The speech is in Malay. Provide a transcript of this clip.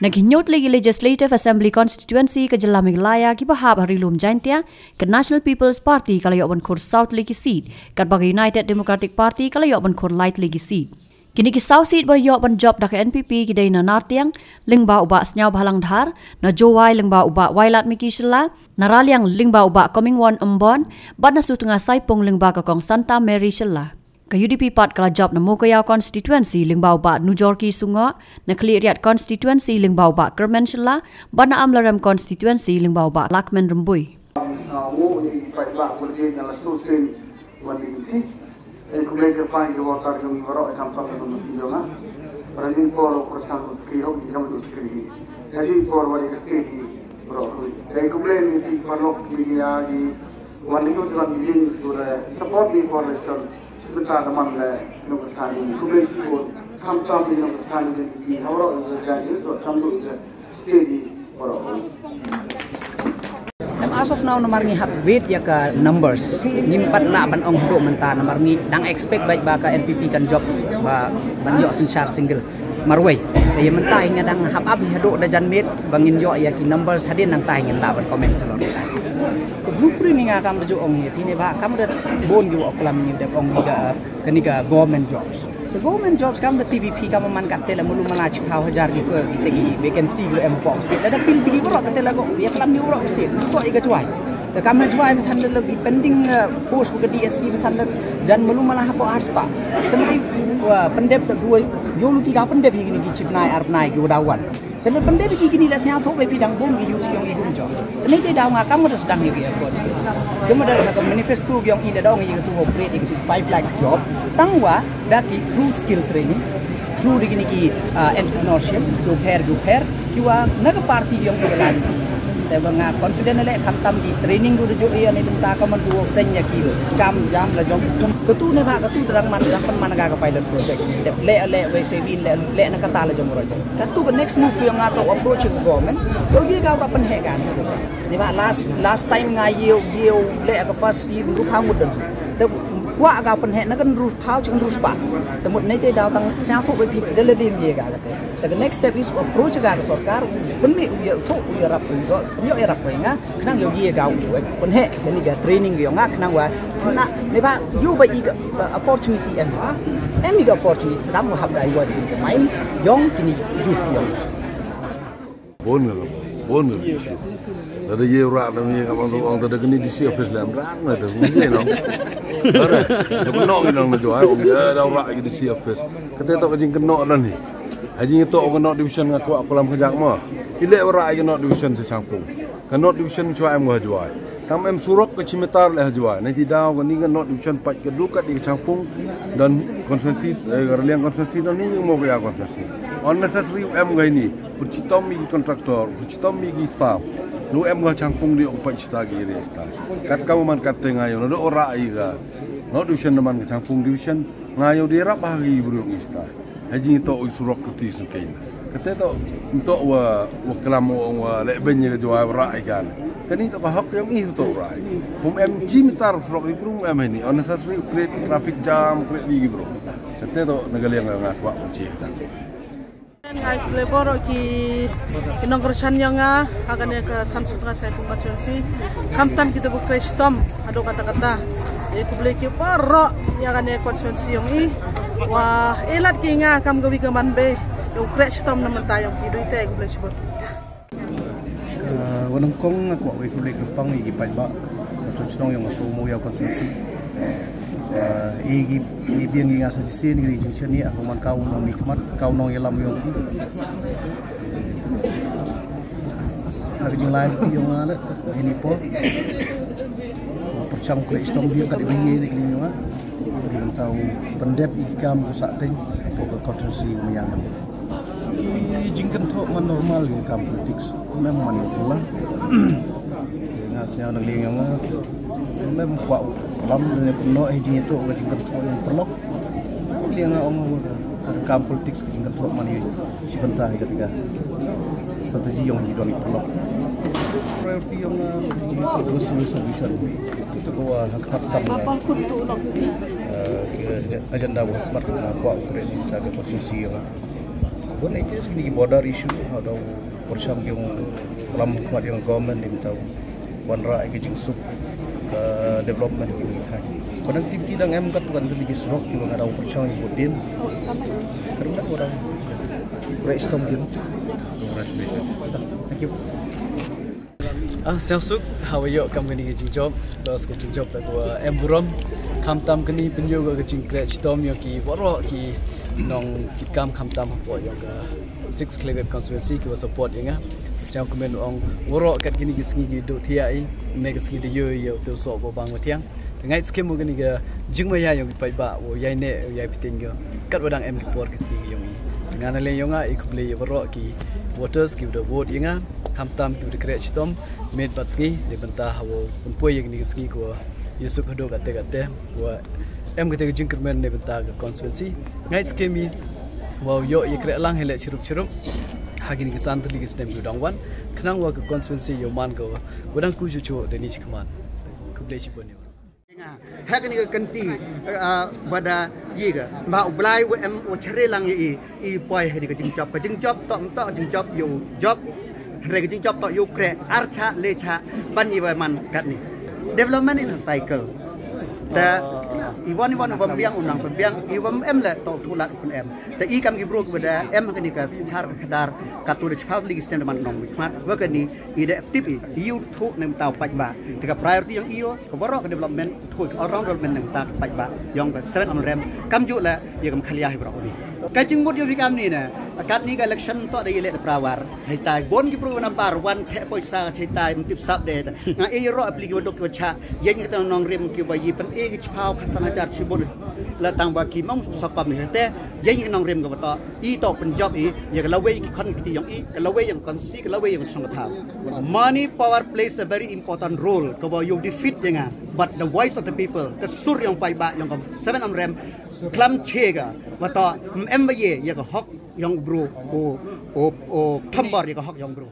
Naghinyot lagi Legislative Assembly Constituency ke Jelah Meghalaya ki bahab hari lum jaintia ke National People's Party kalayok Bankhor South lagi seat kat bagi United Democratic Party kalayok Bankhor Light lagi seat. Kini ki South seat berayok ban job dak NPP ki dai na nartiang lingba ubak senyau bahalang dhar na jowai lingba ubak wailat miki shela naraliang lingba ubak coming one ambon ban na sutengah saipung lingba ka kong Santa Mary shela. Ke UDP part kala job na Mokayau constituency lingbau ba Nujorki Sunga na Keliriat constituency lingbau ba Kerman Shela ba na Amlaram constituency lingbau ba Lakman Rembui. Sebentar teman nombor sekali, kemudian itu tam di nombor sekali di orang jadi itu tam tu stage orang. As of now, namar ni hak wait ya ke numbers. Nimpat lah ban ong huduk mentah namar ni dang expect baik baka NPP kan job ba ban yo senchar single marway. Ya mentah ingat dang hab abi huduk da janmit bangin yo ya ki numbers hadin nang tah ingin lah ban komen selor. Blueprint ni ngakam berjuk ong ni, ini bah kamu dah bon juga kelam ni dah ong ni ga government jobs. The government jobs kamu dah TVP kamu man kata lah mulu mana cipau hajar ni ke kita ini vacancy lu box state. Ada feel bigi berat kata lah kok, ya kelam ni berat state. Kok ikat cuai. The kamu cuai bertan lagi pending post ke DSC bertan dan mulu mana apa harus pak. Temui pendep dua, jolu tidak pendep ini di cipnai arnai gudawan. Dan benda begini dah siapa tahu bidang bom giyu yang ibu jom. Ini dia dah kamu dah sedang ni effort. Dia dah ada manifesto yang ini dah orang yang tu operate itu 5 lakh job. Tangwa dari through skill training, through begini ki entrepreneurship, group kiwa naga party yang berlalu. Tapi ngah confident le khantam di training du jo ia ni benta kaman du senya ki kam jam la jom ketu ne ba ketu terang man ga pilot project le we le na kata la jom ro ketu ke next move yang ngato approach government yo gi ga pen he kan ni ba last time ngayo le ka first yi ru phang mud de wa ga pen he na kan ru phau chang ru spa te mud nei te daw tang sa thu be pi de le dim ye ga the next step is approach ga sarkar penni u thu u rap ko yo rap nga knang yo ye ga u pen he ni ga training yo nga knang wa na ne ba you ba i opportunity em ga opportunity dam hab dai wa di main yong kini ju yo bon ada ye rak na ye kapang tu orang tu kini di office lam rak na tu ni no ada aku nak nang na jo ai om ya dah rak di office kata tu kajing kenok dah ni haji itu orang nak division aku lam kerja mah ile rak ye nak division secampung kan not division cua em gua jual kam em surok ke Cimetar leh jual nanti dah kan ni kan not division pat ke dukat di campung dan konsensi garliang konsensi dan ni mau ke konsensi unnecessary em gua ini percitom mi kontraktor percitom mi staff lu em gua campung di opat cita giri sta kat kamu man kat ngayo no ora ai ga not division man ke campung division ngayo di rap hari burung ista haji itu surok kuti sukain kata tu untuk wa kelam wa le benye ke jual rai kan kani tak bahak yang ini tu rai em Cimetar surok di burung em ini unnecessary create traffic jam create lagi bro kata tu negara yang ngak wa kunci kita ngai lebor ki inauguration yang akan ke Sansutengah saya constituency kamtan kita buka sistem ada kata-kata itu boleh ki paro yang akan constituency yang ini wah elat ki nga kam gawi ke manbe yo crash tom na mentayang ki duite ko boleh sebut wanang kong aku we boleh ke pang igi pai ba constitution yang so mo ya constituency igi biang gi ngasa jisi ni junction ni aku man kau no mikmat kau no yelam yo ki hari jing lain yang ada ini po percam ke istom dia kat bingi ni ni nga di tahu pendep ikam usak ting pokok konstitusi yang jingkan tu man normal ikam politik memang man pula ngasih orang liang nga memang kuat lam ni penuh hiji itu ke jingkan tu yang perlu liang orang ikam politik jingkan tu man sebentar ketika strategi yang hidup ni perlu priority yang terus solution itu gua hak tam ke agenda buat market kuat kredit jaga posisi yang Bukan itu sini border issue ada bersama yang dalam hukumat yang government yang tahu wanra ke jingsuk ke development ini Thai. Pada tim tidak em kat bukan tu lagi serok juga ada bersama yang budin. Kerana orang brainstorm gitu. Thank you. Selamat how are you? Kami ni kerja job, dos kerja job aku Burom. Kamtam kini penjual kerja crash tom yang ki borok ki nong kita kamtam apa yang ke 6 Cleveland constituency kita support yang saya komen orang borok kat kini kisah ki duk tiai mereka kisah dia yo tu sok bang matiang dengan skim mungkin ni ke jengmaya yang kita buat wo yai ne yai piting ke kat wadang em report kisah yang ni dengan lain yang ikut beli borok ki voters ki udah vote yang kamtam ki udah crash tom made bat ski di bentah wo punpoi yang ni kisah ko Yusuf Hado kata wa em kata jingkermen ne bentah ke constituency ngai skemi wa yo ye kre lang hele chirup hagini ke sant ligi stem gudang wan khnang wa ke constituency yo man ko gudang ku chu de ni chikman ku ble chi boni hagini ke kenti pada ye ga ma ublai wa em o chere lang ye i poi hagini ke jingjop tok jingjop yo job re ke jingjop tok yo kre archa lecha ban ni wa man kat ni. Development is a cycle. Iwan pembiang unang pembiang iwan em le to tulat pun em. Te I kam gibro kepada em kini ka char kadar katu de chhau ligi stand man nong mikmat wa kini ide tip I you thu nem tau paj ba. Te ka priority yang iyo ka borok ke development thu around development nem ta paj ba yang ka 7 amrem kam ju la ye kam khaliah hi borok ni. Ka jingmut yo fikam ni na kat ni ka election to de ile prawar hai tai bon gibro na par wan the poi sa chai tai mtip sap de nga e ro apli ki dok cha yen ki nong rem ki ba yi pen e ki chhau khasanajar chibun la tang ba ki mong sakam ni te yen ki nong rem ka to I to pen job I ye ka lawe ki khon ki yang I ka lawe yang kon si ka lawe yang song tha money power plays a very important role ka ba you defeat denga but the voice of the people the sur yang pai ba yang 7 amrem klam chega wa to em ba ye ka hok yang bro o thambor ye ka hok yang bro